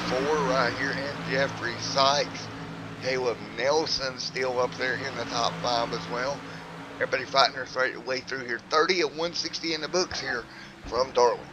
04 right here, and Jeffrey Sykes. Caleb Nelson still up there in the top 5 as well. Everybody fighting their way through here. 30 of 160 in the books here from Darlington.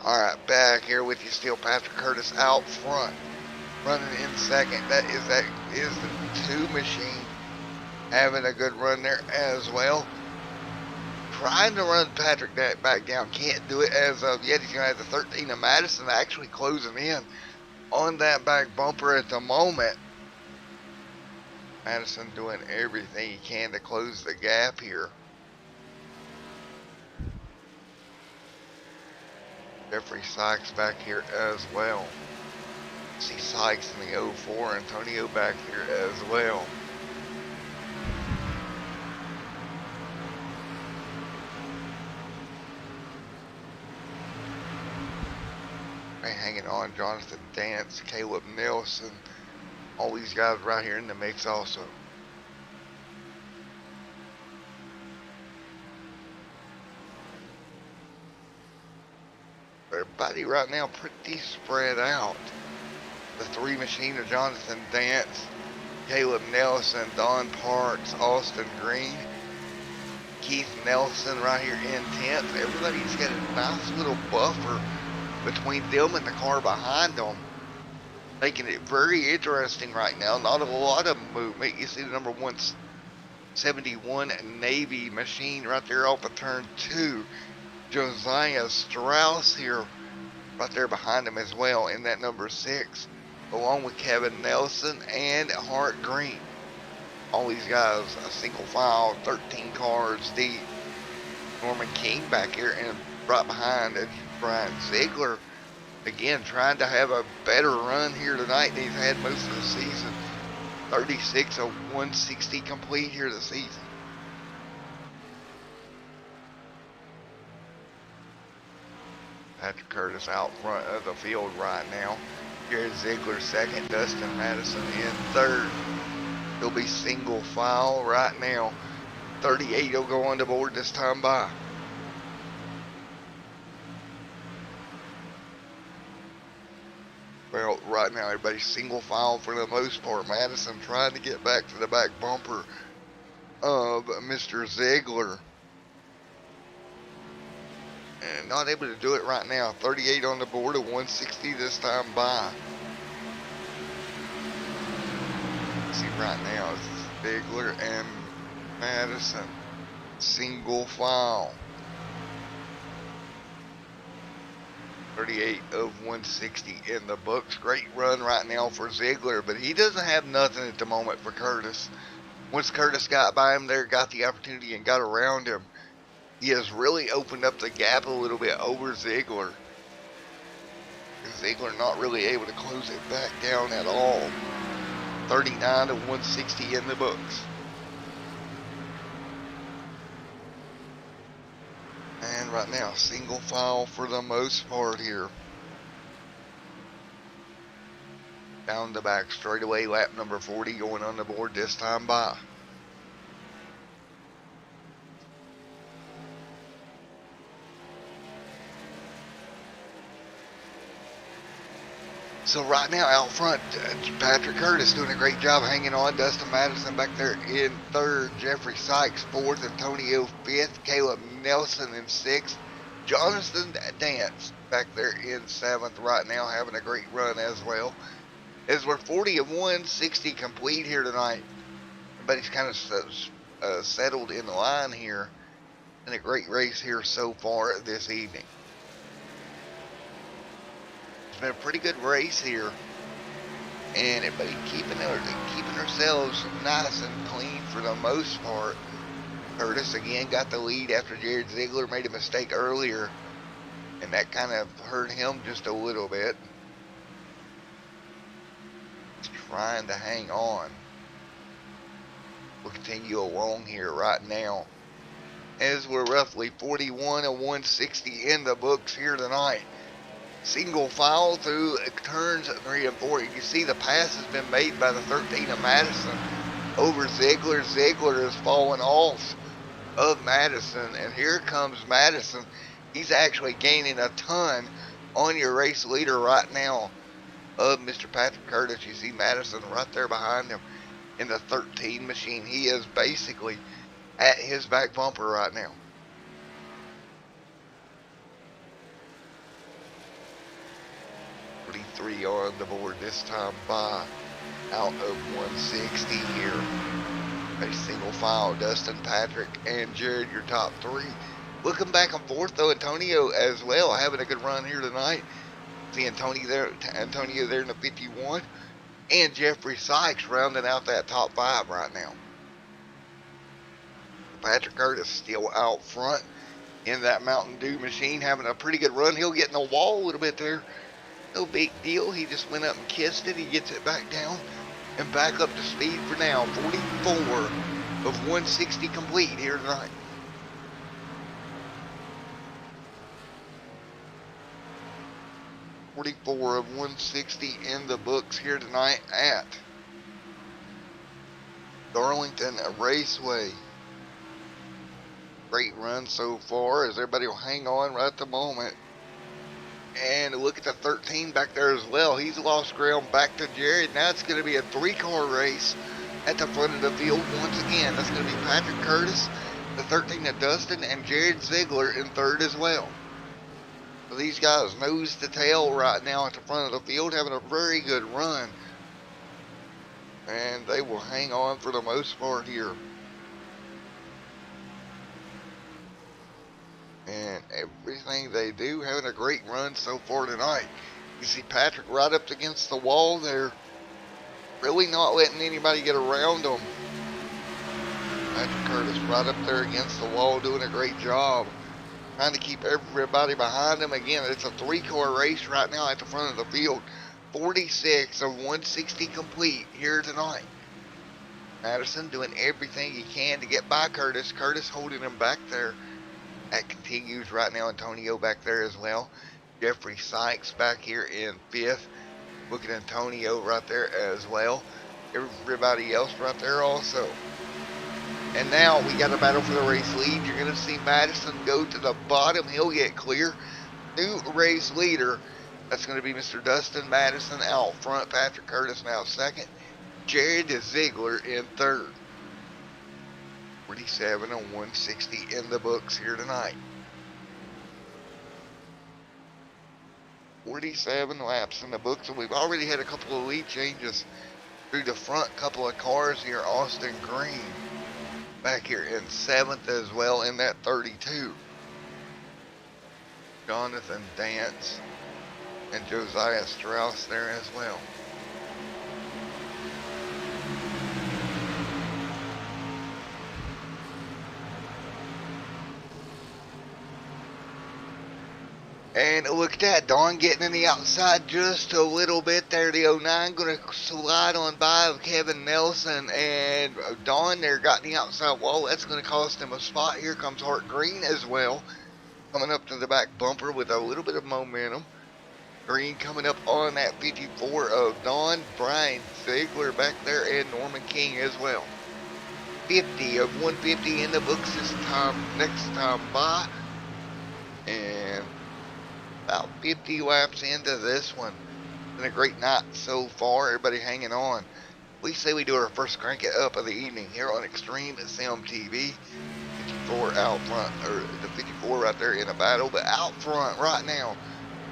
Alright, back here with you still. Patrick Curtis out front, running in second. That is the 2 machine, having a good run there as well. Trying to run Patrick that back down, can't do it as of yet. He's going to have the 13 of Madison actually closing in on that back bumper at the moment. Madison doing everything he can to close the gap here. Jeffrey Sykes back here as well. See Sykes in the 04, Antonio back here as well. Hanging on, Jonathan Dance, Caleb Nelson, all these guys right here in the mix also. Everybody right now pretty spread out. The 3 machine of Jonathan Dance, Caleb Nelson, Don Parks, Austin Green, Keith Nelson right here in 10th. Everybody's got a nice little buffer between them and the car behind them, making it very interesting right now. Not a lot of movement. You see the number 171 Navy machine right there off of turn 2. Josiah Strauss here right there behind him as well in that number 6, along with Kevin Nelson and Hart Green. All these guys a single file, 13 cars deep. Norman King back here, and right behind it, Brian Ziegler, again trying to have a better run here tonight than he's had most of the season. 36 of 160 complete here this season. Patrick Curtis out front of the field right now. Jared Ziegler second, Dustin Madison in third. He'll be single file right now. 38 will go on the board this time by. Well, right now everybody's single file for the most part. Madison trying to get back to the back bumper of Mr. Ziegler, and not able to do it right now. 38 on the board, of 160 this time by. See right now it's Ziegler and Madison single file. 38 of 160 in the books. Great run right now for Ziegler, but he doesn't have nothing at the moment for Curtis. Once Curtis got by him there, got the opportunity and got around him, he has really opened up the gap a little bit over Ziegler. Ziegler not really able to close it back down at all. 39 of 160 in the books. And right now, single file for the most part here. Down the back straightaway, lap number 40 going on the board this time by. So right now out front, Patrick Curtis doing a great job hanging on. Dustin Madison back there in third. Jeffrey Sykes fourth. Antonio fifth. Caleb Nelson in sixth. Jonathan Dance back there in seventh right now, having a great run as well. As we're 40 of 160 complete here tonight. Everybody's kind of settled in the line here. And a great race here so far this evening. It's been a pretty good race here. And everybody keeping themselves nice and clean for the most part. Curtis again got the lead after Jared Ziegler made a mistake earlier. And that kind of hurt him just a little bit. He's trying to hang on. We'll continue along here right now, as we're roughly 41 of 160 in the books here tonight. Single file through turns 3 and 4. You can see the pass has been made by the 13 of Madison over Ziegler. Ziegler is falling off of Madison, and here comes Madison. He's actually gaining a ton on your race leader right now of Mr. Patrick Curtis. You see Madison right there behind him in the 13 machine. He is basically at his back bumper right now. Three on the board this time by out of 160 here. A single file, Dustin, Patrick, and Jared, your top three. Looking back and forth though, Antonio as well, having a good run here tonight. See Antonio there in the 51, and Jeffrey Sykes rounding out that top five right now. Patrick Curtis still out front in that Mountain Dew machine, having a pretty good run. He'll get in the wall a little bit there. No big deal. He just went up and kissed it. He gets it back down and back up to speed for now. 44 of 160 complete here tonight. .44 of 160 in the books here tonight at Darlington Raceway. Great run so far, as everybody will hang on right at the moment. And look at the 13 back there as well. He's lost ground back to Jared. Now it's going to be a three-car race at the front of the field once again. That's going to be Patrick Curtis, the 13 of Dustin, and Jared Ziegler in third as well. So these guys nose to tail right now at the front of the field, having a very good run. And they will hang on for the most part here. And everything they do, having a great run so far tonight. You see Patrick right up against the wall there, really not letting anybody get around him. Patrick Curtis right up there against the wall, doing a great job, trying to keep everybody behind him. Again, it's a three-car race right now at the front of the field. 46 of 160 complete here tonight. Madison doing everything he can to get by Curtis. Curtis holding him back there. That continues right now. Antonio back there as well. Jeffrey Sykes back here in fifth. Look at Antonio right there as well. Everybody else right there also. And now we got a battle for the race lead. You're going to see Madison go to the bottom. He'll get clear. New race leader. That's going to be Mr. Dustin Madison out front. Patrick Curtis now second. Jared Ziegler in third. 47 and 160 in the books here tonight. 47 laps in the books, and we've already had a couple of lead changes through the front couple of cars here. Austin Green back here in seventh as well in that 32. Jonathan Dance and Josiah Strauss there as well. And look at that, Don getting in the outside just a little bit there. The 09 going to slide on by of Kevin Nelson, and Don there got in the outside wall. That's going to cost him a spot. Here comes Hart Green as well, coming up to the back bumper with a little bit of momentum. Green coming up on that 54 of Don. Brian Ziegler back there, and Norman King as well. 50 of 150 in the books this time, next time by. And about 50 laps into this one. Been a great night so far. Everybody hanging on. We say we do our first crank it up of the evening here on Extreme Sim TV. 54 out front, or the 54 right there in a battle, but out front right now,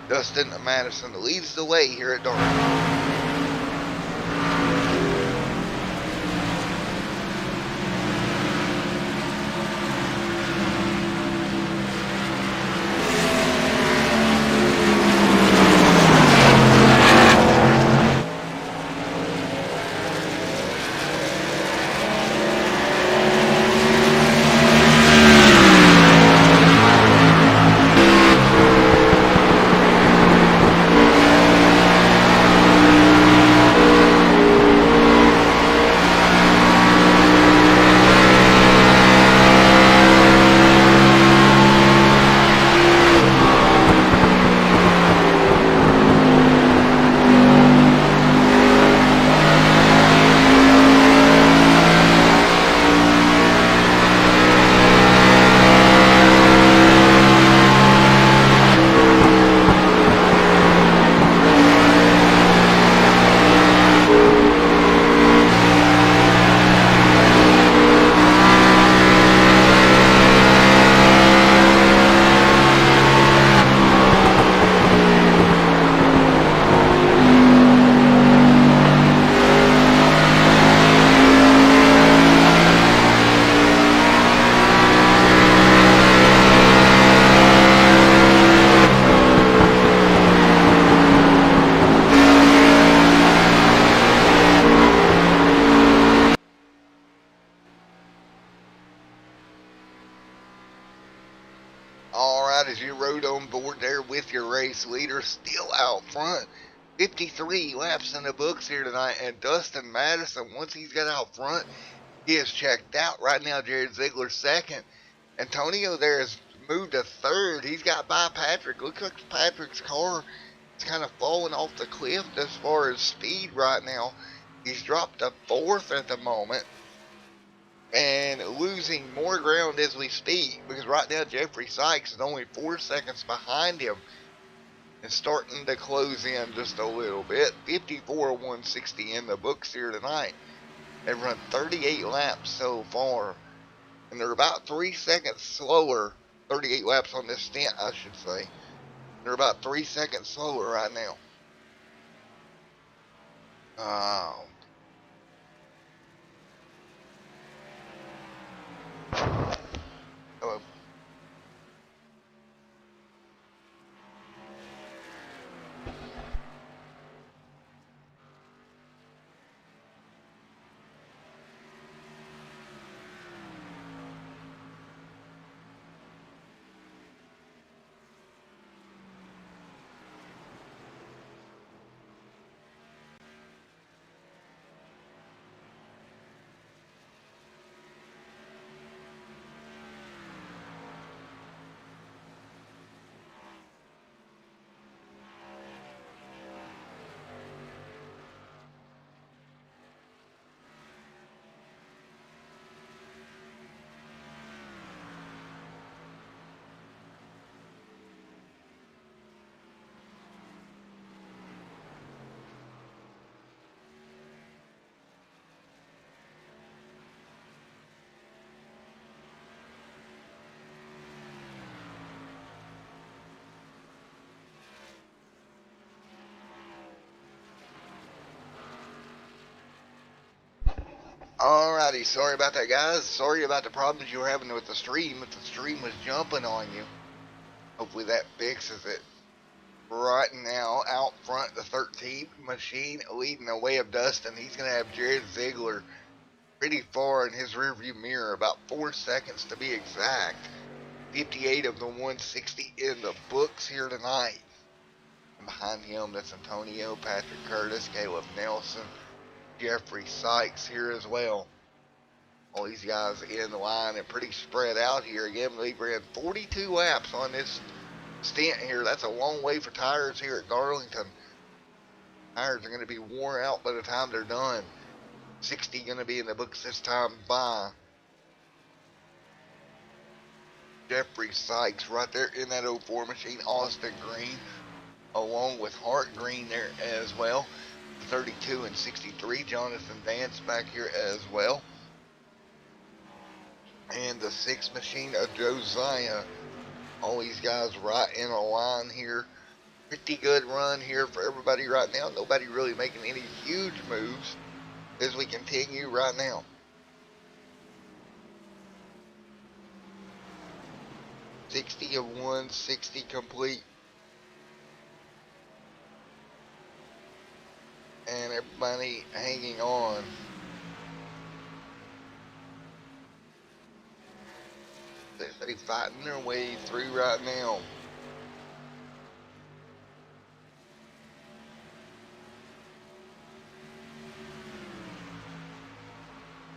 Dustin Madison leads the way here at Darlington. Alright, as you rode on board there with your race leader, still out front. 53 laps in the books here tonight, and Dustin Madison, once he's got out front, he is checked out. Right now, Jared Ziegler's second. Antonio there has moved to third. He's got by Patrick. Looks like Patrick's car is kind of falling off the cliff as far as speed right now. He's dropped to fourth at the moment, and losing more ground as we speak, because right now Jeffrey Sykes is only 4 seconds behind him and starting to close in just a little bit. 54-160 in the books here tonight. They've run 38 laps so far, and they're about 3 seconds slower. 38 laps on this stint, I should say. They're about 3 seconds slower right now. Hello. Alrighty, sorry about that, guys. Sorry about the problems you were having with the stream. If the stream was jumping on you, hopefully that fixes it. Right now, out front, the 13th machine leading the way of Dustin. He's going to have Jared Ziegler pretty far in his rearview mirror, about 4 seconds to be exact. 58 of the 160 in the books here tonight. And behind him, that's Antonio, Patrick Curtis, Caleb Nelson, Jeffrey Sykes here as well. All these guys in the line and pretty spread out here. Again, they ran 42 laps on this stint here. That's a long way for tires here at Darlington. Tires are going to be worn out by the time they're done. 60 going to be in the books this time by Jeffrey Sykes right there in that 04 machine. Austin Green along with Hart Green there as well. 32 and 63, Jonathan Dance back here as well. And the 6 machine of Josiah. All these guys right in a line here. Pretty good run here for everybody right now. Nobody really making any huge moves as we continue right now. $60 of 160 complete. And everybody hanging on. Everybody fighting their way through right now.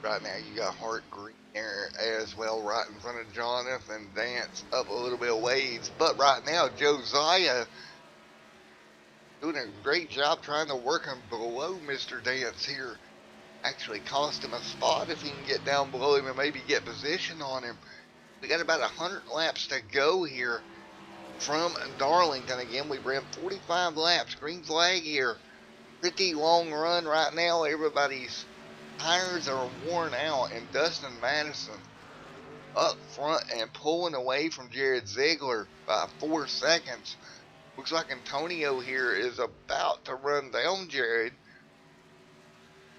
Right now you got Hart Green there as well, right in front of Jonathan Dance, up a little bit of ways. But right now Josiah doing a great job trying to work him below Mr. Dance here. Actually cost him a spot if he can get down below him and maybe get position on him. We got about 100 laps to go here from Darlington. Again, we ran 45 laps. Green flag here. Pretty long run right now. Everybody's tires are worn out, and Dustin Madison up front and pulling away from Jared Ziegler by 4 seconds. Looks like Antonio here is about to run down Jared.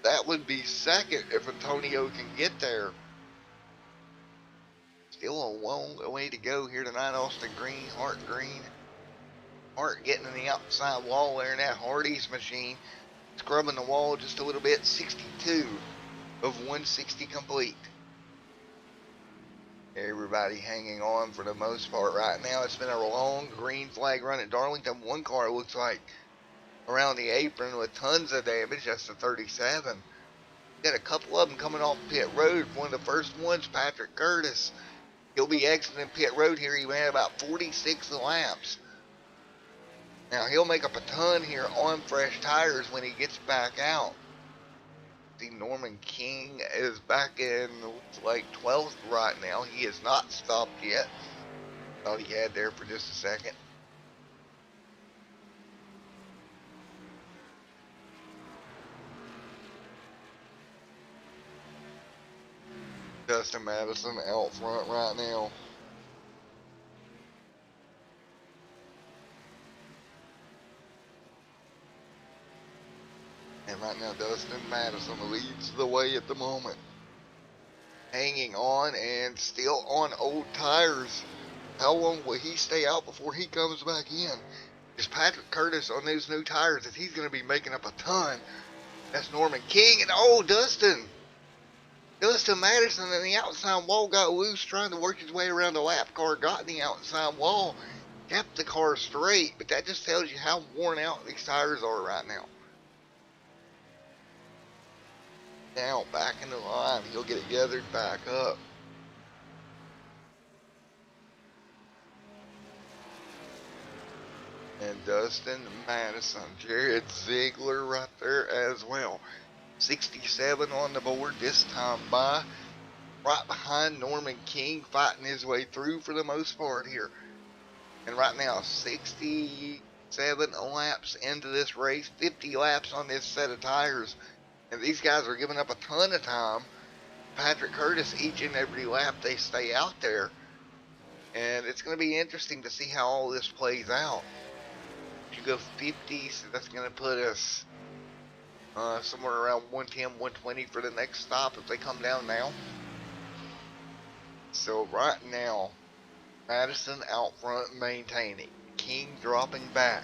That would be second if Antonio can get there. Still a long way to go here tonight. Austin Green, Hart Green. Hart getting in the outside wall there in that Hardy's machine. Scrubbing the wall just a little bit. 62 of 160 complete. Everybody hanging on for the most part right now. It's been a long green flag run at Darlington. One car looks like around the apron with tons of damage. That's the 37. Got a couple of them coming off pit road. One of the first ones, Patrick Curtis. He'll be exiting pit road here. He ran about 46 laps. Now he'll make up a ton here on fresh tires when he gets back out. See, Norman King is back in, looks like 12th right now. He has not stopped yet. Thought he had there for just a second. Dustin Madison out front right now. And right now Dustin Madison leads the way at the moment. Hanging on and still on old tires. How long will he stay out before he comes back in? Is Patrick Curtis on those new tires that he's going to be making up a ton? That's Norman King. And oh, Dustin Madison in the outside wall got loose trying to work his way around the lap car. Got in the outside wall. Kept the car straight. But that just tells you how worn out these tires are right now. Now back in the line. He'll get it gathered back up. And Dustin Madison, Jared Ziegler right there as well. 67 on the board this time by. Right behind Norman King, fighting his way through for the most part here. And right now, 67 laps into this race, 50 laps on this set of tires. And these guys are giving up a ton of time. Patrick Curtis, each and every lap they stay out there. And it's going to be interesting to see how all this plays out. If you go 50, so that's going to put us somewhere around 110, 120 for the next stop if they come down now. So right now, Madison out front maintaining. King dropping back.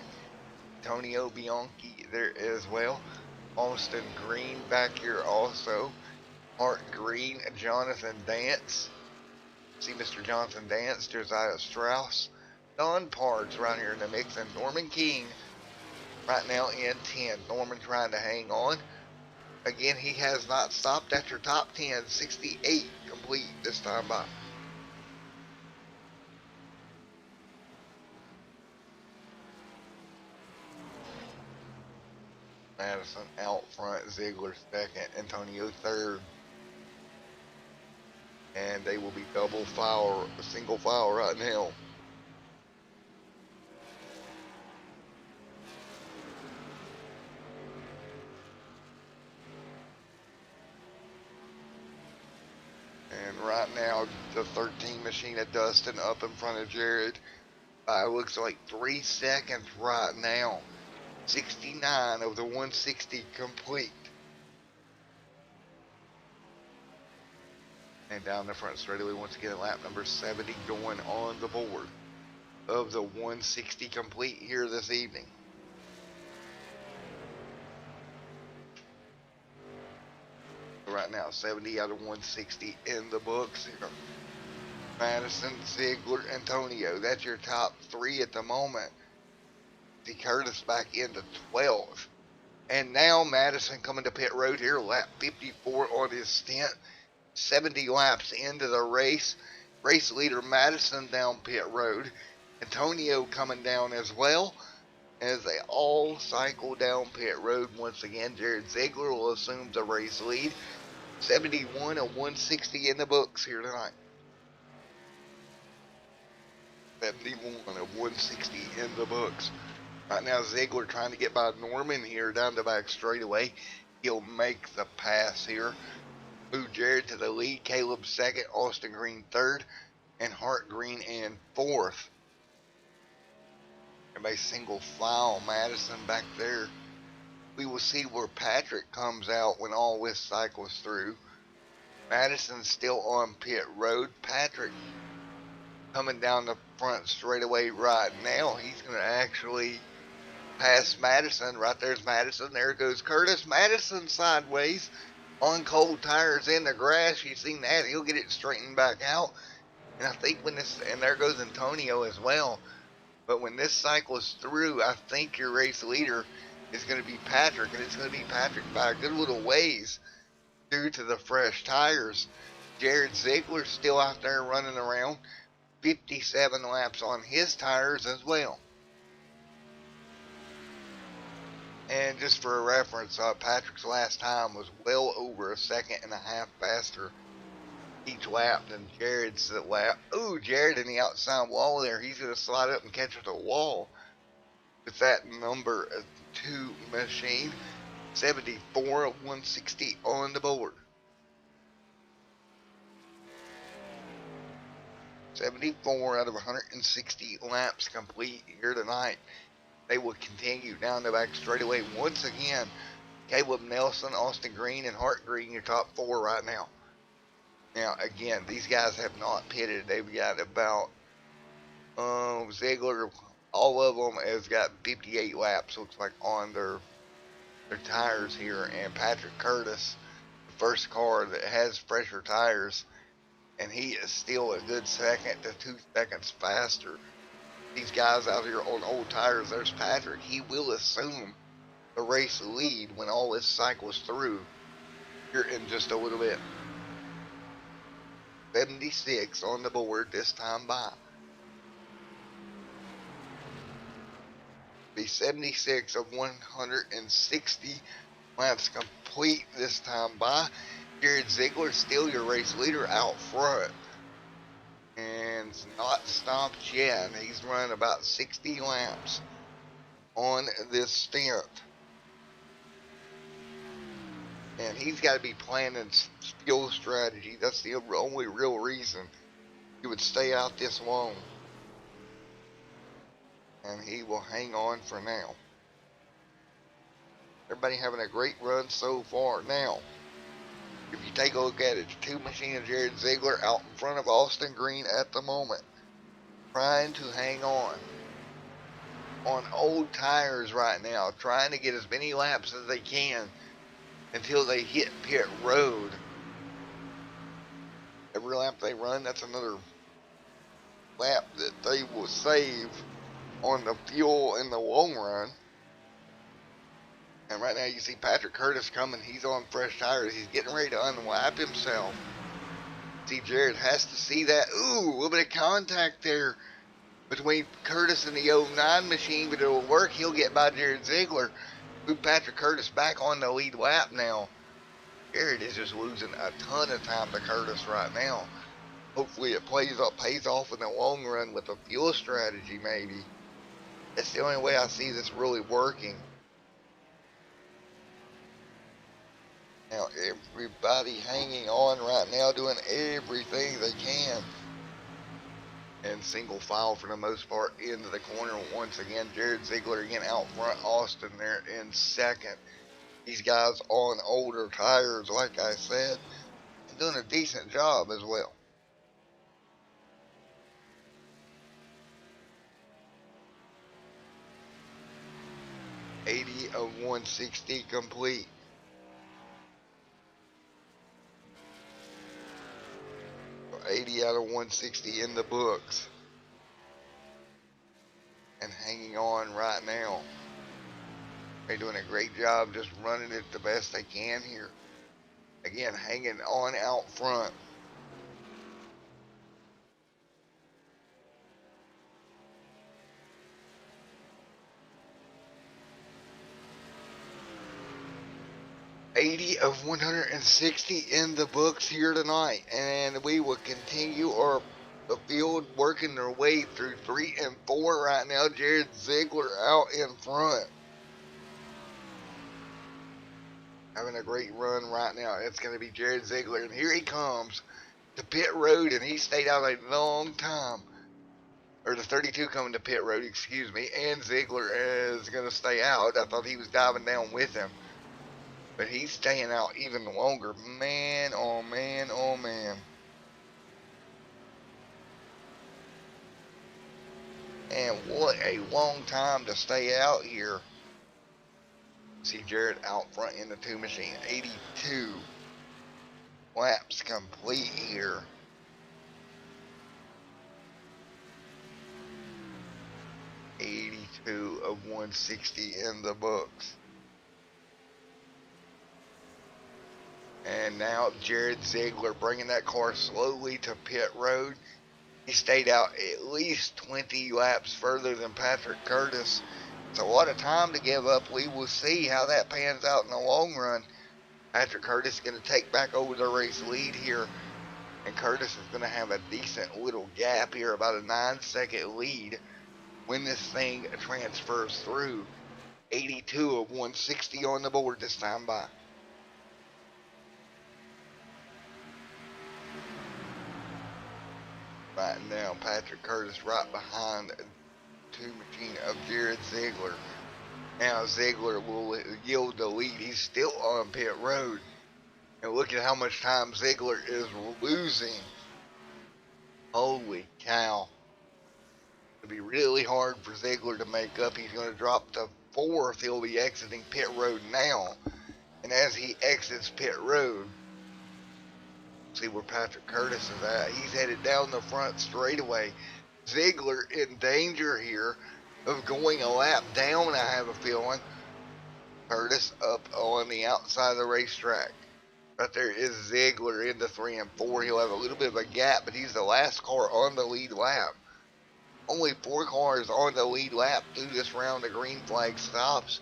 Antonio Bianchi there as well. Austin Green back here also. Hart Green, Jonathan Dance. See Mr. Jonathan Dance, Josiah Strauss. Don Pards right here in the mix, and Norman King right now in 10. Norman trying to hang on. Again, he has not stopped. That's your top 10. 68 complete this time by. Madison out front, Ziegler second, Antonio third. And they will be double file, single file right now. now. The 13 machine of Dustin up in front of Jared. It looks like 3 seconds right now. 69 of the 160 complete. And down the front straightaway, once again, lap number 70 going on the board of the 160 complete here this evening. Right now, 70 out of 160 in the books here. Madison, Ziegler, Antonio. That's your top 3 at the moment. See Curtis back into 12. And now Madison coming to pit road here, lap 54 on his stint. 70 laps into the race. Race leader Madison down pit road. Antonio coming down as well as they all cycle down pit road once again. Jared Ziegler will assume the race lead. 71 of 160 in the books here tonight. 71 of 160 in the books. Right now Ziegler trying to get by Norman here down the back straightaway. He'll make the pass here. Move Jared to the lead. Caleb second. Austin Green third. And Hart Green in fourth. Everybody single file. Madison back there. We will see where Patrick comes out when all this cycles through. Madison's still on pit road. Patrick coming down the front straightaway right now. He's going to actually pass Madison. Right there's Madison. There goes Curtis. Madison sideways on cold tires in the grass. You've seen that. He'll get it straightened back out. And I think when this, and there goes Antonio as well. But when this cycles through, I think your race leader is going to be Patrick. And it's going to be Patrick by a good little ways due to the fresh tires. Jared Ziegler still out there running around. 57 laps on his tires as well. And just for a reference, Patrick's last time was well over a second and a half faster each lap than Jared's lap. Ooh, Jared in the outside wall there. He's going to slide up and catch the wall with that number 2 machine. 74 of 160 on the board. 74 out of 160 laps complete here tonight. They will continue down the back straightaway once again. Caleb Nelson, Austin Green, and Hart Green, your top 4 right now. Now, again, these guys have not pitted. They've got about, Ziegler, all of them has got 58 laps, looks like, on their tires here. And Patrick Curtis, the first car that has fresher tires, and he is still a good second to 2 seconds faster. These guys out here on old tires, there's Patrick. He will assume the race lead when all this cycles through here in just a little bit. 76 on the board this time by. Be 76 of 160 laps complete this time by. Jared Ziegler still your race leader out front. And it's not stopped yet. He's running about 60 laps on this stint. And he's got to be planning fuel strategy. That's the only real reason he would stay out this long. And he will hang on for now. Everybody having a great run so far. Now, if you take a look at it, the 2 machine of Jared Ziegler out in front of Austin Green at the moment. Trying to hang on old tires right now. Trying to get as many laps as they can until they hit pit road. Every lap they run, that's another lap that they will save on the fuel in the long run. And right now you see Patrick Curtis coming. He's on fresh tires. He's getting ready to unlap himself. See, Jared has to see that. Ooh, a little bit of contact there between Curtis and the 09 machine, but it'll work. He'll get by Jared Ziegler. Move Patrick Curtis back on the lead lap now. Jared is just losing a ton of time to Curtis right now. Hopefully it pays off in the long run with a fuel strategy maybe. That's the only way I see this really working. Now everybody hanging on right now, doing everything they can. And single file for the most part into the corner. Once again, Jared Ziegler again out front. Austin there in second. These guys on older tires, like I said, and doing a decent job as well. 80 of 160 complete. So 80 out of 160 in the books. And hanging on right now. They're doing a great job just running it the best they can here. Again, hanging on out front. $80 of 160 in the books here tonight, and we will continue the field working their way through 3 and 4 right now. Jared Ziegler out in front, having a great run right now. It's going to be Jared Ziegler, and here he comes to pit road, and he stayed out a long time. Or the 32 coming to pit road, excuse me, and Ziegler is going to stay out. I thought he was diving down with him, but he's staying out even longer. Man, oh man, oh man. And what a long time to stay out here. See Jared out front in the 2 machine. 82 laps complete here. $82 of 160 in the books. And now Jared Ziegler bringing that car slowly to pit road. He stayed out at least 20 laps further than Patrick Curtis. It's a lot of time to give up. We will see how that pans out in the long run. Patrick Curtis is going to take back over the race lead here. And Curtis is going to have a decent little gap here, about a 9-second lead when this thing transfers through. 82 of 160 on the board this time by. Right now, Patrick Curtis right behind the 2 machine of Jared Ziegler. Now Ziegler will yield the lead. He's still on pit road. And look at how much time Ziegler is losing. Holy cow. It'll be really hard for Ziegler to make up. He's going to drop to 4th. He'll be exiting pit road now. And as he exits pit road, see where Patrick Curtis is at. He's headed down the front straightaway. Ziegler in danger here of going a lap down, I have a feeling. Curtis up on the outside of the racetrack. Right there is Ziegler in the 3 and 4. He'll have a little bit of a gap, but he's the last car on the lead lap. Only 4 cars on the lead lap through this round of green flag stops.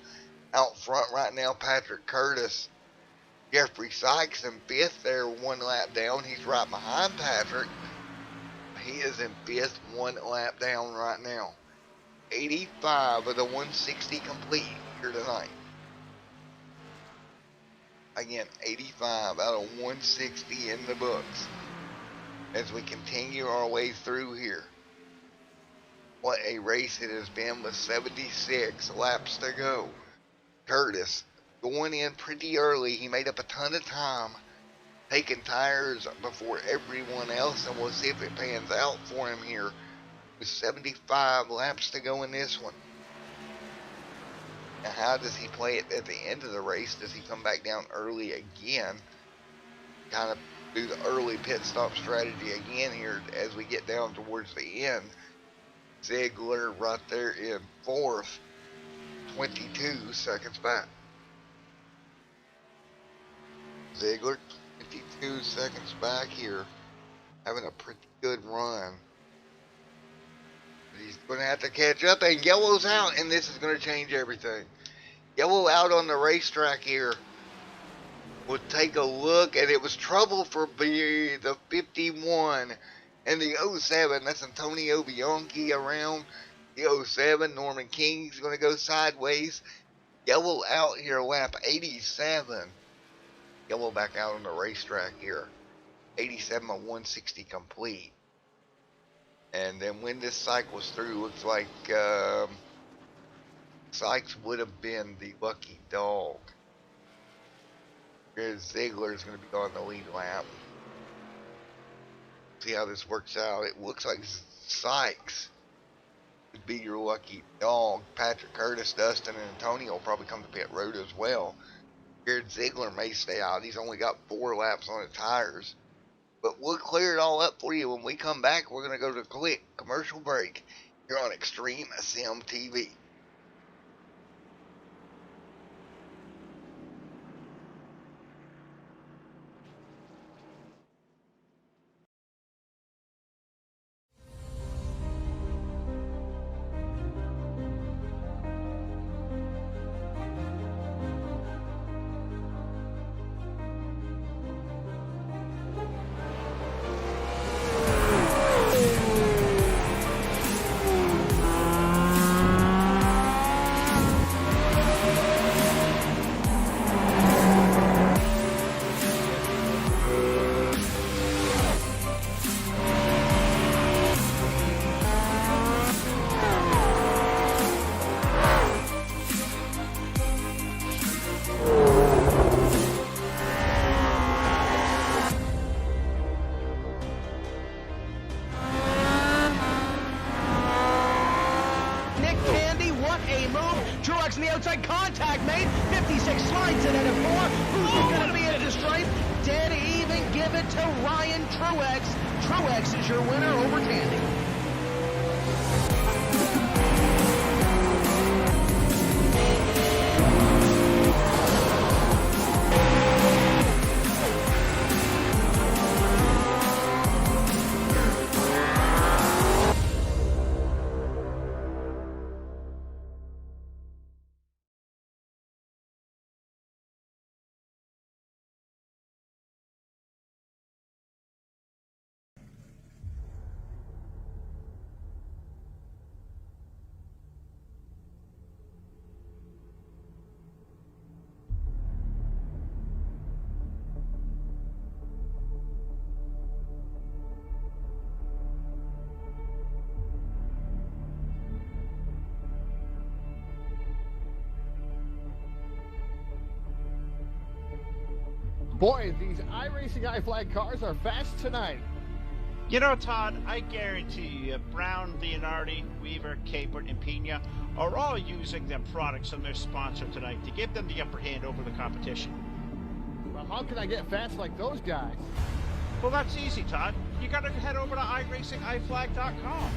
Out front right now, Patrick Curtis. Jeffrey Sykes in 5th there, 1 lap down. He's right behind Patrick. He is in 5th, 1 lap down right now. 85 of the 160 complete here tonight. Again, 85 out of 160 in the books. As we continue our way through here. What a race it has been with 76 laps to go. Curtis going in pretty early. He made up a ton of time, taking tires before everyone else, and we'll see if it pans out for him here with 75 laps to go in this one. Now, how does he play it at the end of the race? Does he come back down early again? Kind of do the early pit stop strategy again here as we get down towards the end. Ziegler right there in 4th, 22 seconds back. Ziegler 52 seconds back here, having a pretty good run. But he's going to have to catch up, and yellow's out, and this is going to change everything. Yellow out on the racetrack here. We'll take a look, and it was trouble for the 51 and the 07. That's Antonio Bianchi around the 07. Norman King's going to go sideways. Yellow out here, lap 87. yellow back out on the racetrack here. 87 of 160 complete. And then when this cycles through, looks like Sykes would have been the lucky dog. Here's Ziegler is going to be on the lead lap. See how this works out. It looks like Sykes would be your lucky dog. Patrick Curtis, Dustin, and Antonio will probably come to pit road as well. Jared Ziegler may stay out. He's only got 4 laps on the tires. But we'll clear it all up for you. When we come back, we're going to go to a quick commercial break here on Extreme Sim TV. Contact made, 56 slides it at a 4. Who's going to be at the stripe? Dead even, give it to Ryan Truex. Truex is your winner over Tandy. Boy, these iRacing iFlag cars are fast tonight. You know, Todd, I guarantee you, Brown, Leonardi, Weaver, Capert, and Pena are all using their products from their sponsor tonight to give them the upper hand over the competition. Well, how can I get fast like those guys? Well, that's easy, Todd. You gotta head over to iRacingIFlag.com.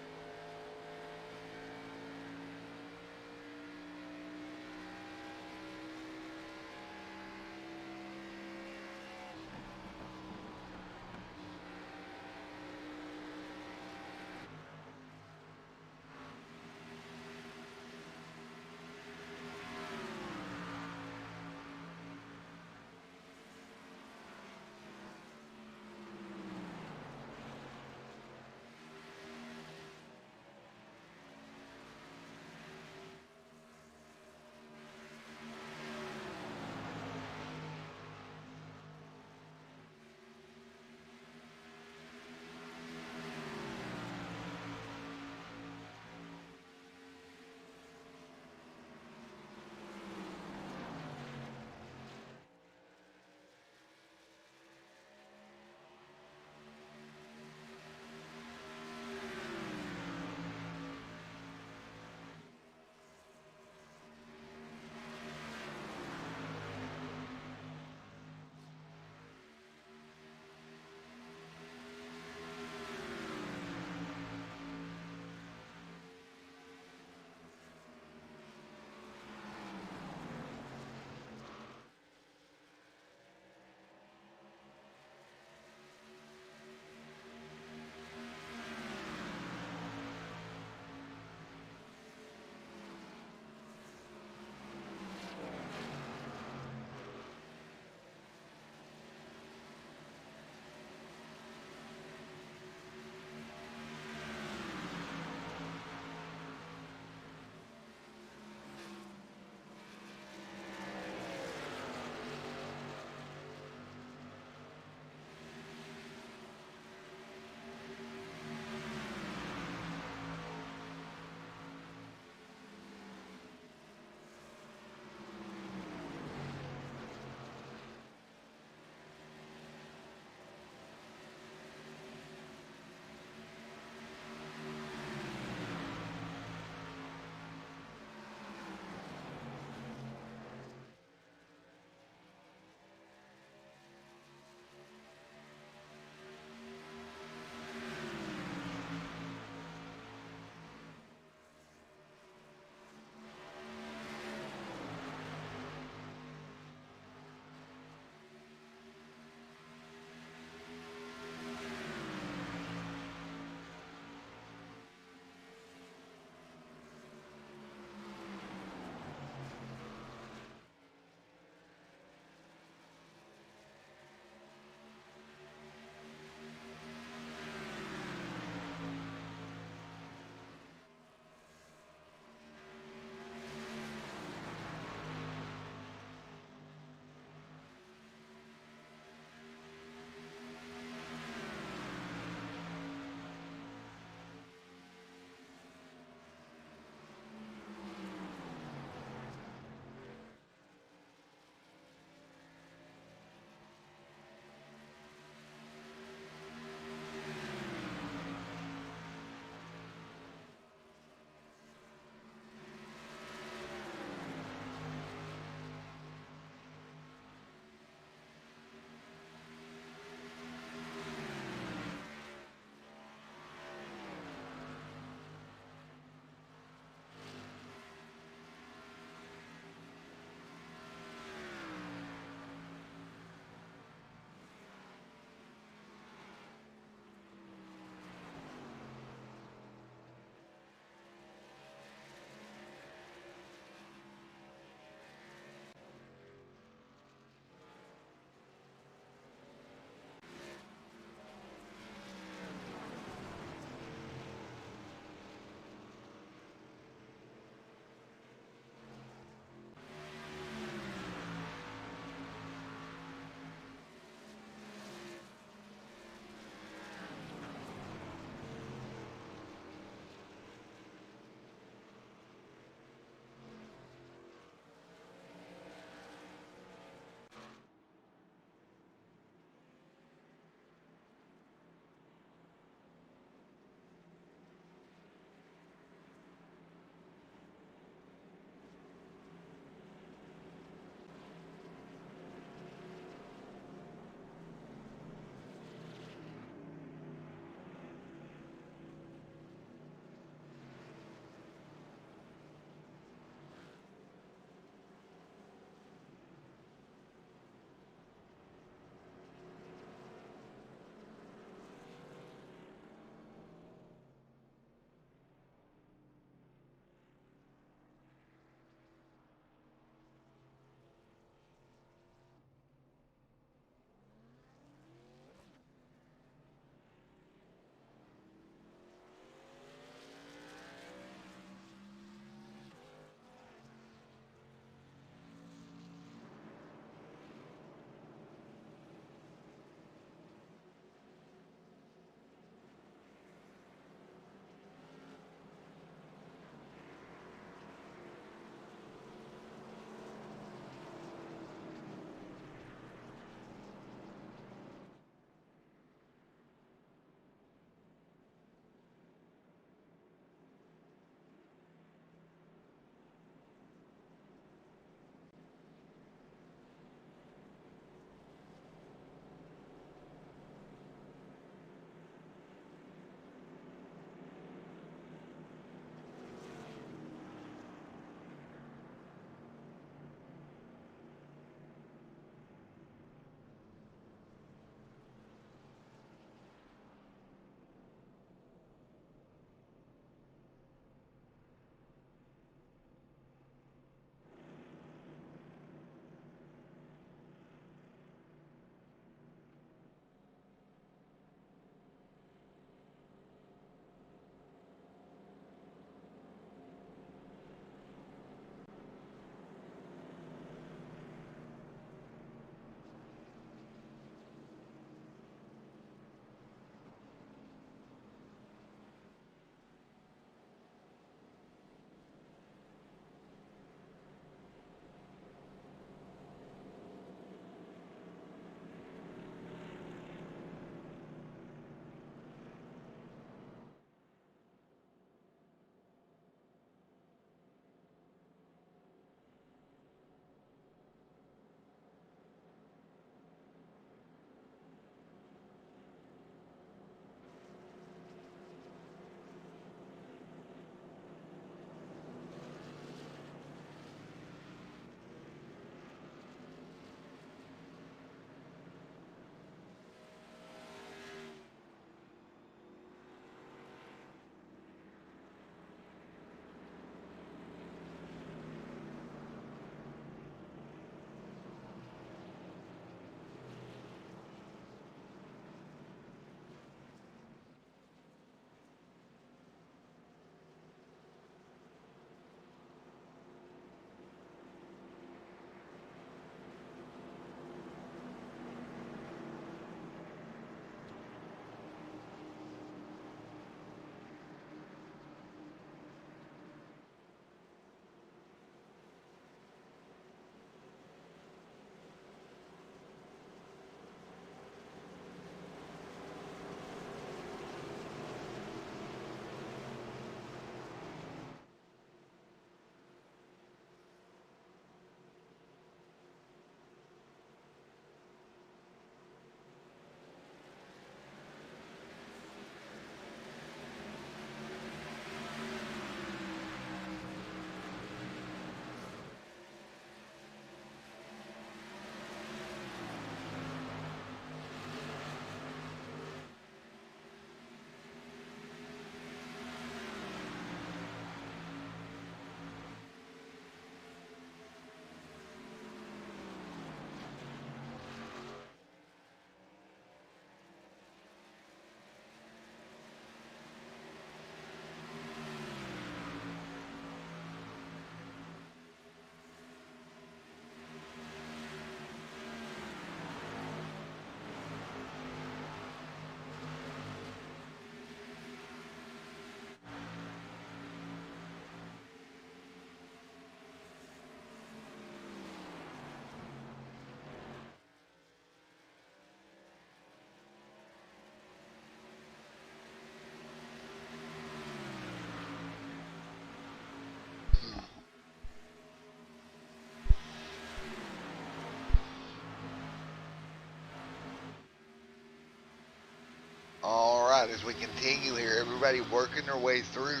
as we continue here. Everybody working their way through.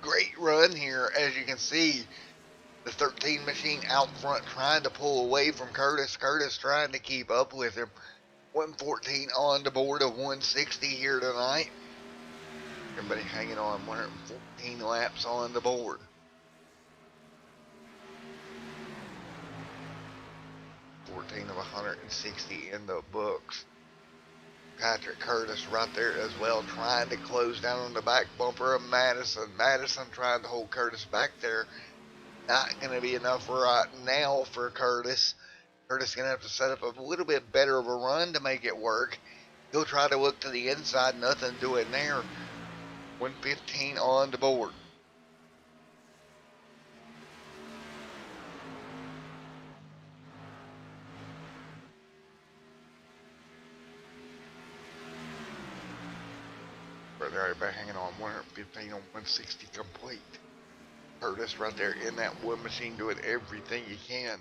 Great run here, as you can see. The 13 machine out front trying to pull away from Curtis. Curtis trying to keep up with him. 114 on the board of 160 here tonight. Everybody hanging on. 114 laps on the board. Of 160 in the books. Patrick Curtis right there as well, trying to close down on the back bumper of Madison. Madison trying to hold Curtis back there. Not going to be enough right now for Curtis. Curtis going to have to set up a little bit better of a run to make it work. He'll try to look to the inside, nothing doing there. 115 on the board. Everybody hanging on. 115 on 160 complete. Curtis right there in that one machine doing everything he can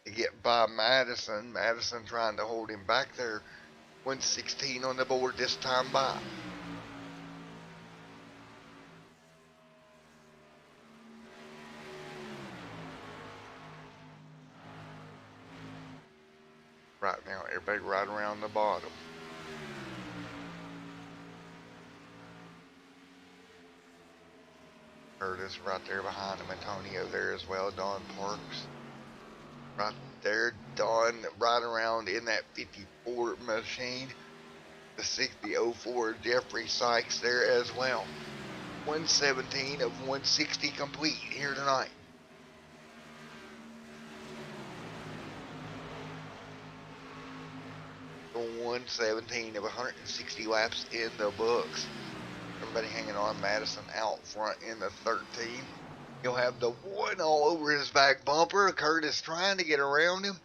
to get by Madison. Madison trying to hold him back there. 116 on the board this time by. Right now, everybody right around the bottom. Curtis right there behind him. Antonio there as well. Don Parks right there. Don right around in that 54 machine. The 6004 Jeffrey Sykes there as well. 117 of 160 complete here tonight. The 117 of 160 laps in the books. Everybody hanging on. Madison out front in the 13. He'll have the one all over his back bumper. Curtis trying to get around him.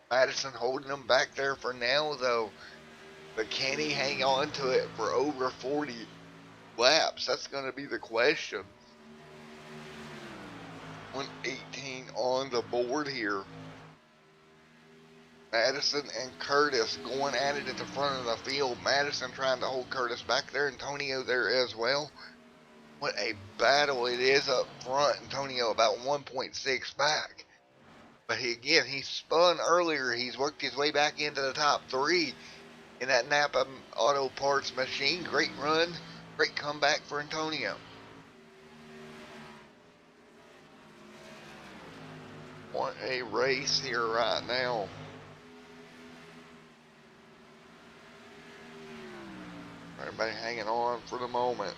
Madison holding him back there for now, though. But can he hang on to it for over 40 laps? That's going to be the question. 118 on the board here. Madison and Curtis going at it at the front of the field. Madison trying to hold Curtis back there. Antonio there as well. What a battle it is up front. Antonio about 1.6 back. But he spun earlier. He's worked his way back into the top 3 in that Napa Auto Parts machine. Great run. Great comeback for Antonio. What a race here right now. Everybody hanging on for the moment.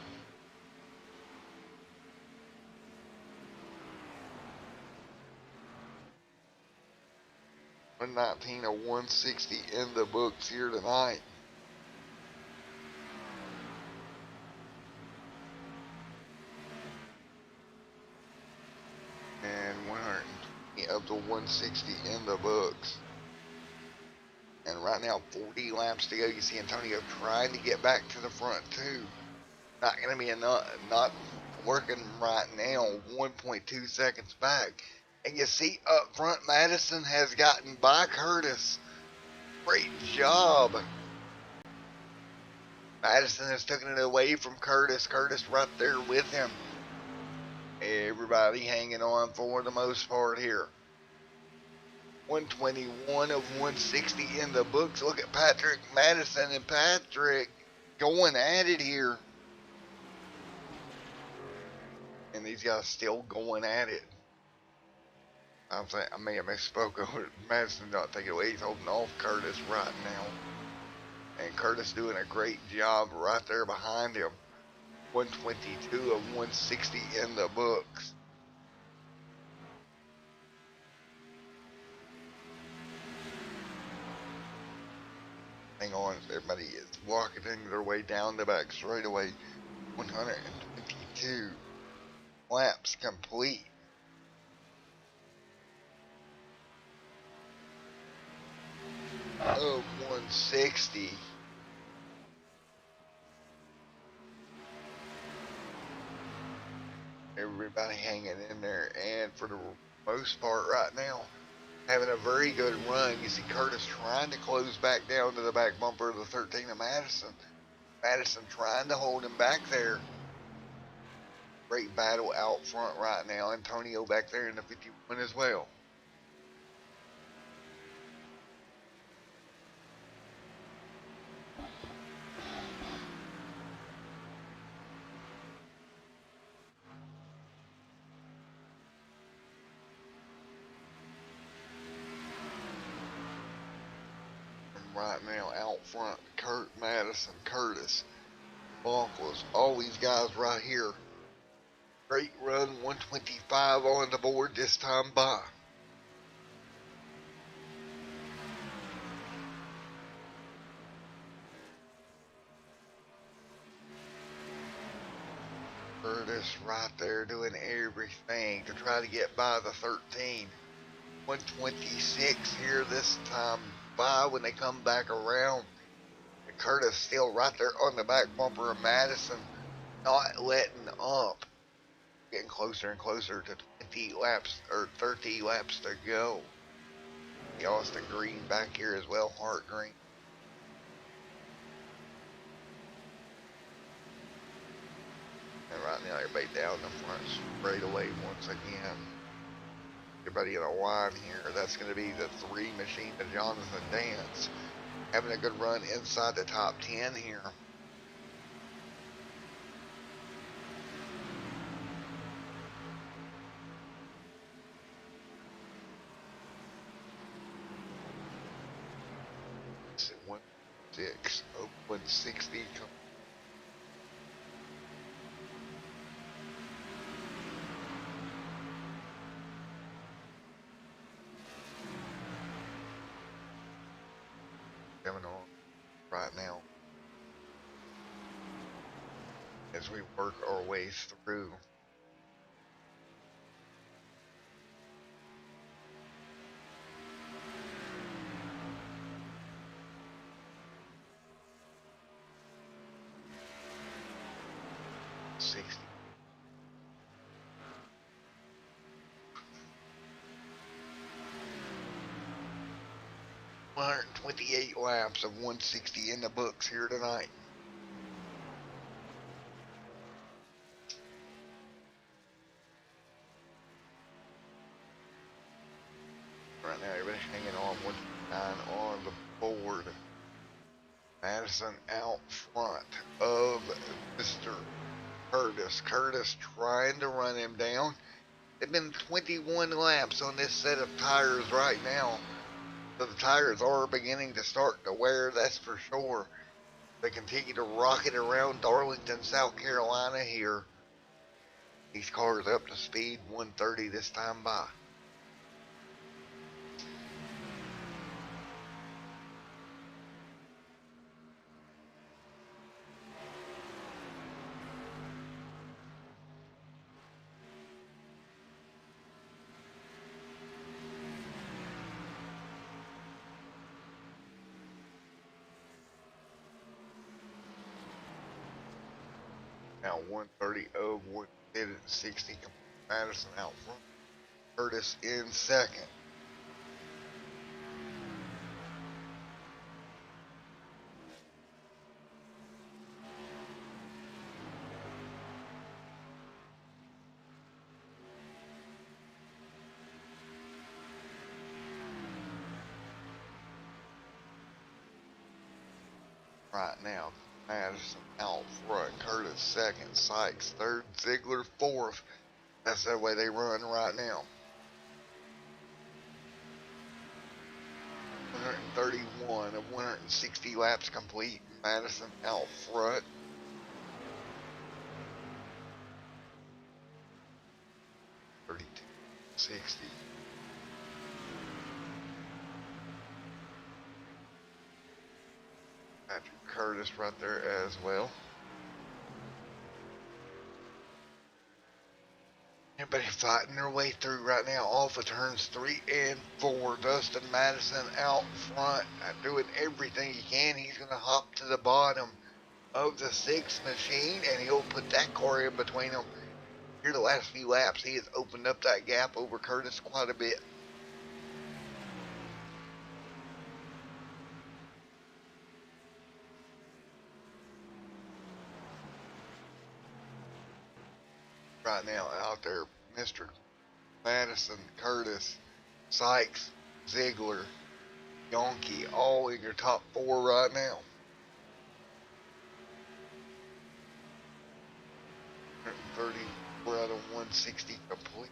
$119 of 160 in the books here tonight. And 120 of the 160 in the books. And right now, 40 laps to go. You see Antonio trying to get back to the front, too. Not going to be not working right now. 1.2 seconds back. And you see up front, Madison has gotten by Curtis. Great job. Madison has taken it away from Curtis. Curtis right there with him. Everybody hanging on for the most part here. 121 of 160 in the books. Look at Patrick Madison and Patrick going at it here. And these guys still going at it. I may have misspoke. Madison not taking it away. He's holding off Curtis right now. And Curtis doing a great job right there behind him. 122 of 160 in the books. Hang on, everybody is walking their way down the back straightaway. 122 laps complete. Of 160. Everybody hanging in there, and for the most part right now, having a very good run. You see Curtis trying to close back down to the back bumper of the 13 of Madison. Madison trying to hold him back there. Great battle out front right now. Antonio back there in the 51 as well. Right now out front, Kurt, Madison, Curtis, Bunkles, all these guys right here. Great run, 125 on the board this time by. Curtis right there doing everything to try to get by the 13. 126 here this time by when they come back around. And Curtis still right there on the back bumper of Madison, not letting up. Getting closer and closer to 20 laps or 30 laps to go. The Austin Green back here as well, Hart Green. And right now everybody down the front straight away once again. Everybody in a line here. That's going to be the 3 machine to Jonathan Dance. Having a good run inside the top 10 here. It's at 160. 160. Coming on right now as we work our way through. $128 laps of 160 in the books here tonight. Right now, everybody's hanging on 159 on the board. Madison out front of Mr. Curtis. Curtis trying to run him down. It's been 21 laps on this set of tires right now. So the tires are beginning to start to wear, that's for sure. They continue to rocket around Darlington, South Carolina here. These cars up to speed 130 this time by. Now 130 of 160. Madison out front. Curtis in second. Right now, Madison out front, Curtis second, Sykes third, Ziegler fourth. That's the way they run right now. 131 of 160 laps complete. Madison out front. $32.60. Patrick Curtis right there as well. Everybody fighting their way through right now off of turns 3 and 4. Dustin Madison out front, doing everything he can. He's going to hop to the bottom of the 6th machine, and he'll put that car in between them. Here the last few laps, he has opened up that gap over Curtis quite a bit. right now out there, Mr. Madison, Curtis, Sykes, Ziegler, Yonke, all in your top 4 right now. 134 out of 160 complete.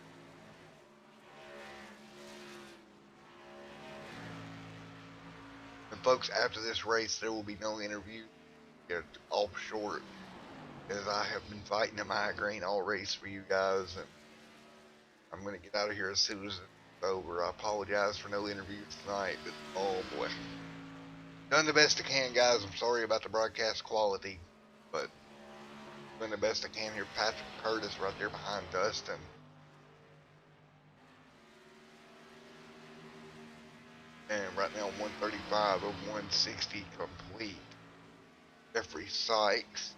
And folks, after this race, there will be no interview. Get off short, as I have been fighting a migraine all race for you guys, and I'm going to get out of here as soon as it's over. I apologize for no interviews tonight, but oh boy. Done the best I can, guys. I'm sorry about the broadcast quality, but doing the best I can here. Patrick Curtis right there behind Dustin. And right now, 135 of 160 complete. Jeffrey Sykes.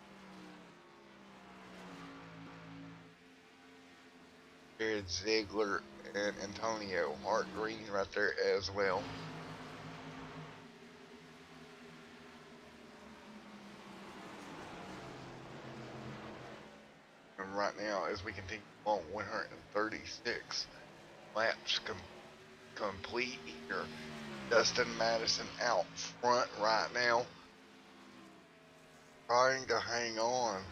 Jared Ziegler and Antonio. Hart Green right there as well. And right now, as we continue on, 136 laps complete here. Dustin Madison out front right now, trying to hang on.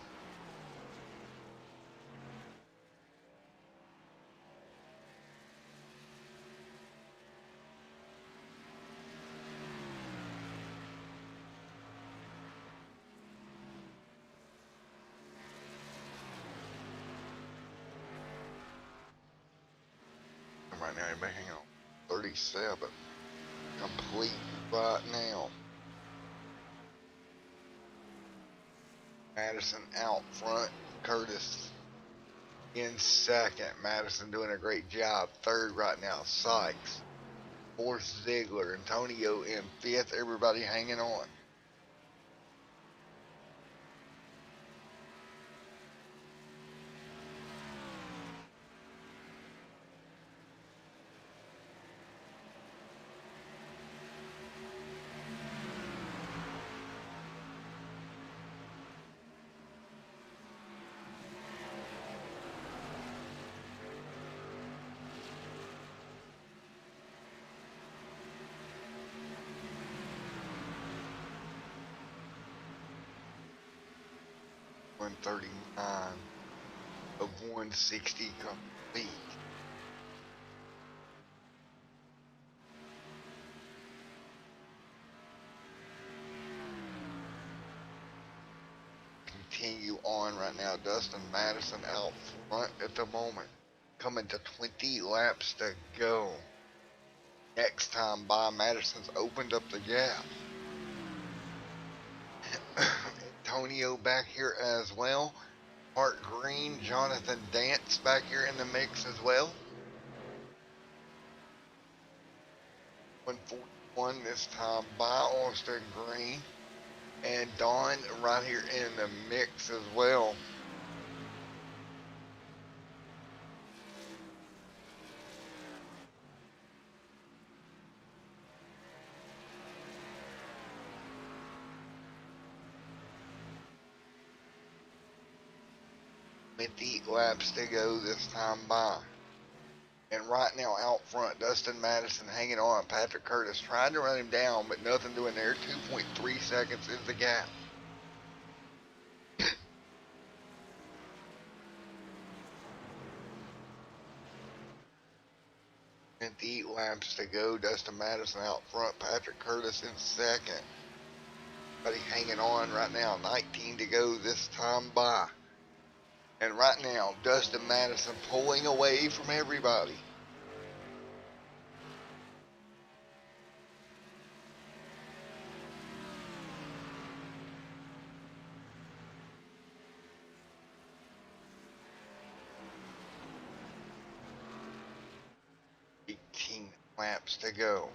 And right now, everybody hang on. 37 complete right now. Madison out front. Curtis in second. Madison doing a great job. Third right now, Sykes. Fourth, Ziegler. Antonio in fifth. Everybody hanging on. .139 of 160 complete. Continue on right now. Dustin Madison out front at the moment. Coming to 20 laps to go. Next time by, Madison's opened up the gap. Antonio back here as well. Hart Green, Jonathan Dance back here in the mix as well. 141 this time by Austin Green. And Don right here in the mix as well. With 8 laps to go this time by. And right now out front, Dustin Madison hanging on. Patrick Curtis trying to run him down, but nothing doing there. 2.3 seconds is the gap. And 8 laps to go. Dustin Madison out front. Patrick Curtis in second. Everybody hanging on right now. 19 to go this time by. And right now, Dustin Madison pulling away from everybody. Laps to go.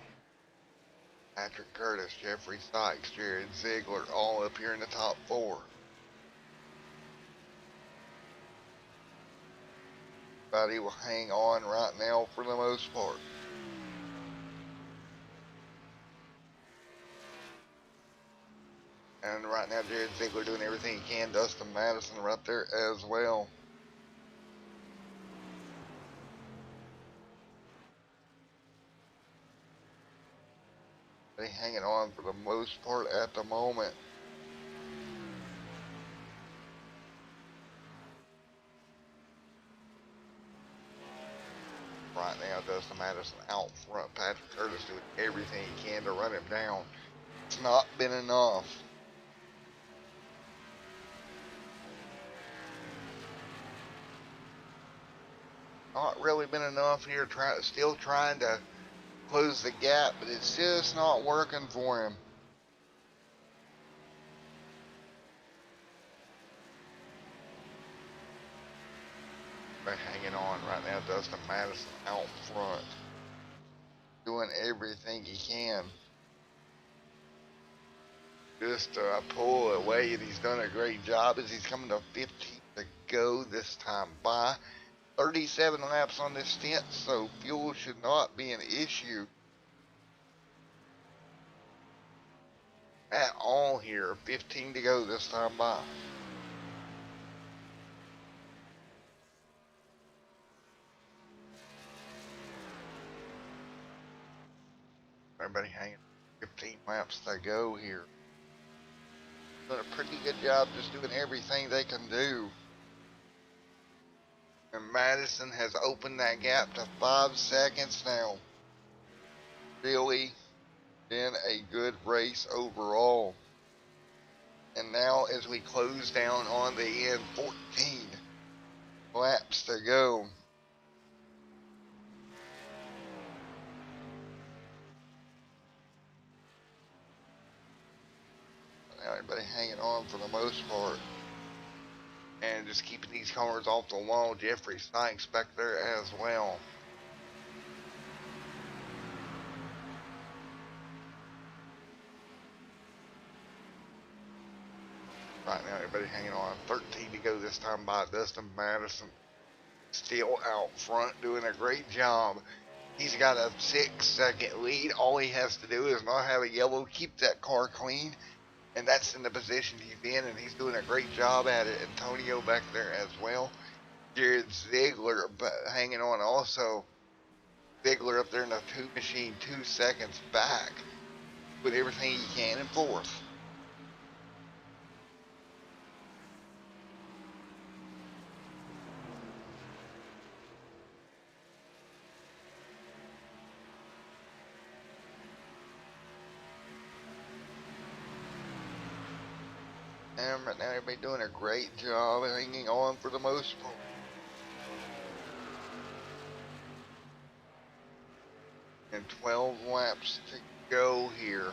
Patrick Curtis, Jeffrey Sykes, Jared Ziegler, all up here in the top 4. Everybody will hang on right now for the most part. And right now, Jared Ziegler doing everything he can. Dustin Madison right there as well. Everybody hanging on for the most part at the moment. Right now, Dustin Madison out front. Patrick Curtis doing everything he can to run him down. It's not been enough. Not really been enough here. Still trying to close the gap, but it's just not working for him. But hanging on right now, Dustin Madison out front, doing everything he can just to pull away, and he's done a great job as he's coming to 15 to go this time by. 37 laps on this stint, so fuel should not be an issue at all here. 15 to go this time by. Everybody hanging 15 laps to go here. Doing a pretty good job just doing everything they can do. And Madison has opened that gap to 5 seconds now. Really been a good race overall. And now as we close down on the end, 14 laps to go. Now everybody hanging on for the most part. And just keeping these cars off the wall. Jeffrey Sykes back there as well. Right now, everybody hanging on. 13 to go this time by Dustin Madison. Still out front, doing a great job. He's got a 6-second lead. All he has to do is not have a yellow, keep that car clean. And that's in the position he's in, and he's doing a great job at it. Antonio back there as well. Jared Ziegler hanging on also. Ziegler up there in the 2 machine, 2 seconds back with everything he can in 4th. And right now everybody doing a great job hanging on for the most part. And 12 laps to go here.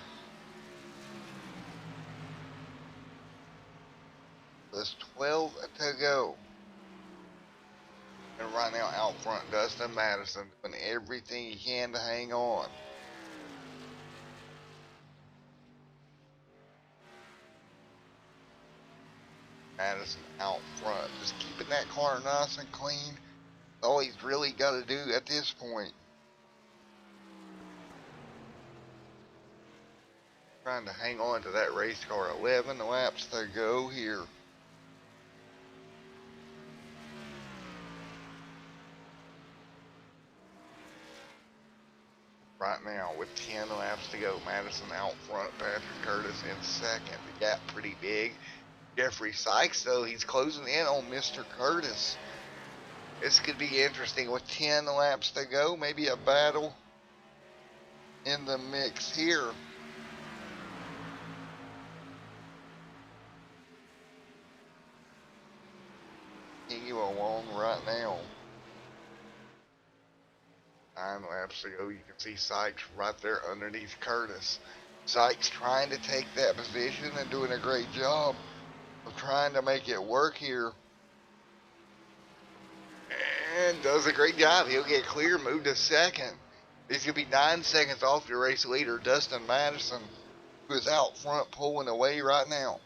There's 12 to go. And right now out front, Dustin Madison doing everything he can to hang on. Madison out front, just keeping that car nice and clean. All he's really got to do at this point. Trying to hang on to that race car. 11 laps to go here. Right now with 10 laps to go, Madison out front, Patrick Curtis in second. The gap pretty big. Jeffrey Sykes, though, he's closing in on Mr. Curtis. This could be interesting with 10 laps to go. Maybe a battle in the mix here. You along right now. 9 laps to go. You can see Sykes right there underneath Curtis. Sykes trying to take that position and doing a great job of trying to make it work here. And does a great job. He'll get clear, move to second. He's going to be 9 seconds off your race leader, Dustin Madison, who is out front pulling away right now.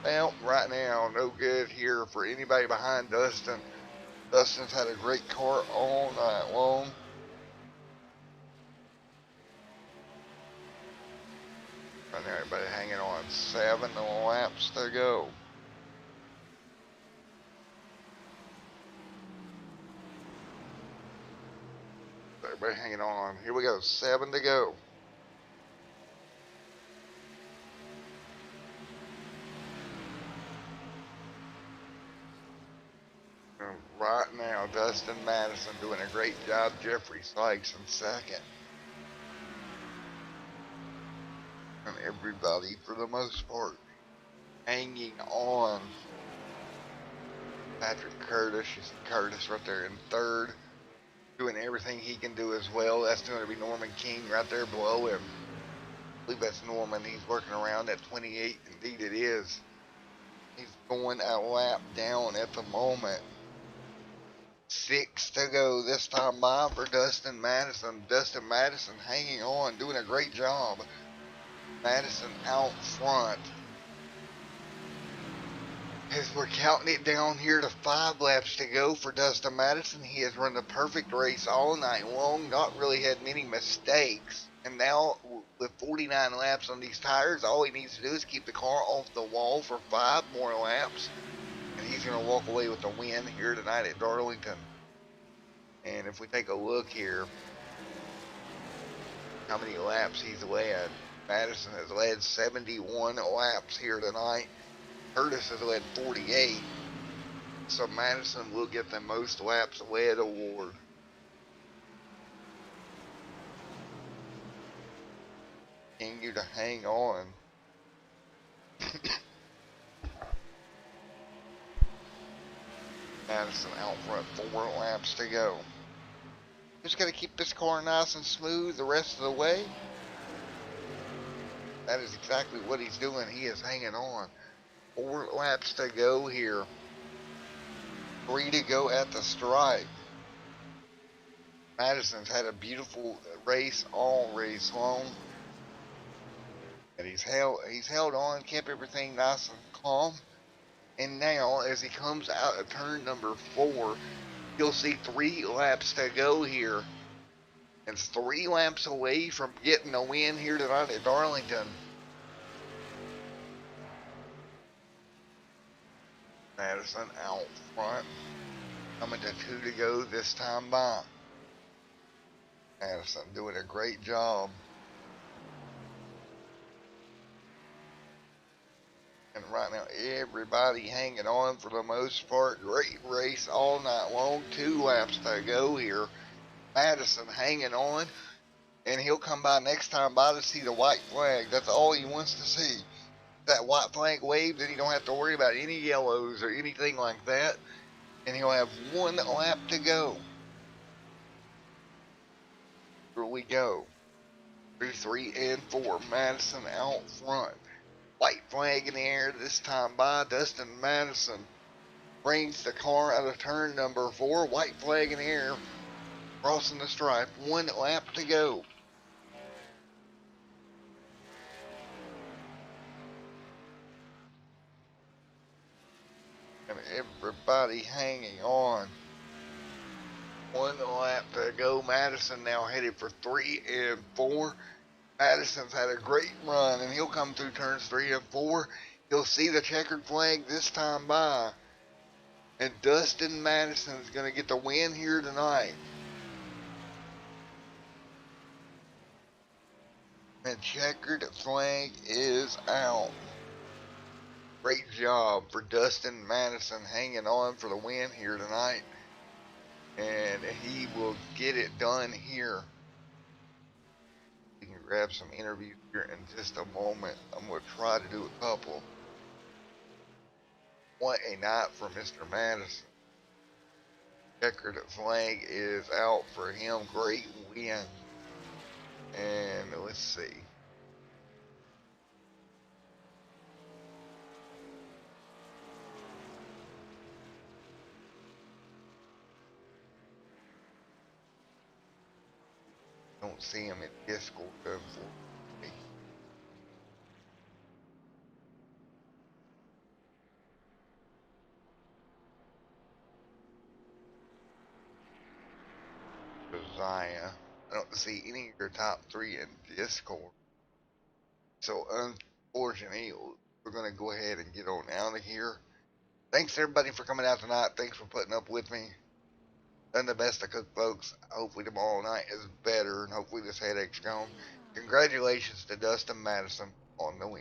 Well, right now, no good here for anybody behind Dustin. Dustin's had a great car all night long. Right now, everybody hanging on. 7 laps to go. everybody hanging on. Here we go. 7 to go. And right now, Dustin Madison doing a great job. Jeffrey Sykes in second. And everybody, for the most part, hanging on. Patrick Curtis, you see Curtis right there in third, doing everything he can do as well. That's going to be Norman King right there below him. I believe that's Norman. He's working around at 28. Indeed it is. He's going a lap down at the moment. 6 to go this time by for Dustin Madison. Dustin Madison hanging on, doing a great job. Madison out front. As we're counting it down here to 5 laps to go for Dustin Madison, he has run the perfect race all night long, not really had many mistakes. And now, with 49 laps on these tires, all he needs to do is keep the car off the wall for 5 more laps. And he's going to walk away with the win here tonight at Darlington. And if we take a look here, how many laps he's led. Madison has led 71 laps here tonight. Curtis has led 48, so Madison will get the most laps led award. Continue to hang on. Madison out front, 4 laps to go. Just got to keep this car nice and smooth the rest of the way. That is exactly what he's doing. He is hanging on. 4 laps to go here. 3 to go at the stripe. Madison's had a beautiful race all race long. And he's held on, kept everything nice and calm. And now, as he comes out of turn number 4, you'll see 3 laps to go here. It's 3 laps away from getting a win here tonight at Darlington. Madison out front. Coming to 2 to go this time by. Madison doing a great job. And right now, everybody hanging on for the most part. Great race all night long. 2 laps to go here. Madison hanging on. And he'll come by next time by to see the white flag. That's all he wants to see. That white flag waved, and he don't have to worry about any yellows or anything like that. And he'll have 1 lap to go. Here we go. 2, 3, and 4. Madison out front. White flag in the air this time by Dustin Madison. Brings the car out of turn number 4. White flag in the air. Crossing the stripe. 1 lap to go. And everybody hanging on. 1 lap to go. Madison now headed for 3 and 4. Madison's had a great run, and he'll come through turns 3 and 4. He'll see the checkered flag this time by. And Dustin Madison is going to get the win here tonight. And checkered flag is out. Great job for Dustin Madison hanging on for the win here tonight. And he will get it done here. We can grab some interviews here in just a moment. I'm going to try to do a couple. What a night for Mr. Madison. Checkered flag is out for him. Great win. And let's see. Don't see him in Discord, unfortunately. Josiah. I don't see any of your top 3 in Discord. So unfortunately, we're going to go ahead and get on out of here. Thanks everybody for coming out tonight. Thanks for putting up with me. done the best I could, folks. Hopefully tomorrow night is better, and hopefully this headache's gone. Congratulations to Dustin Madison on the win.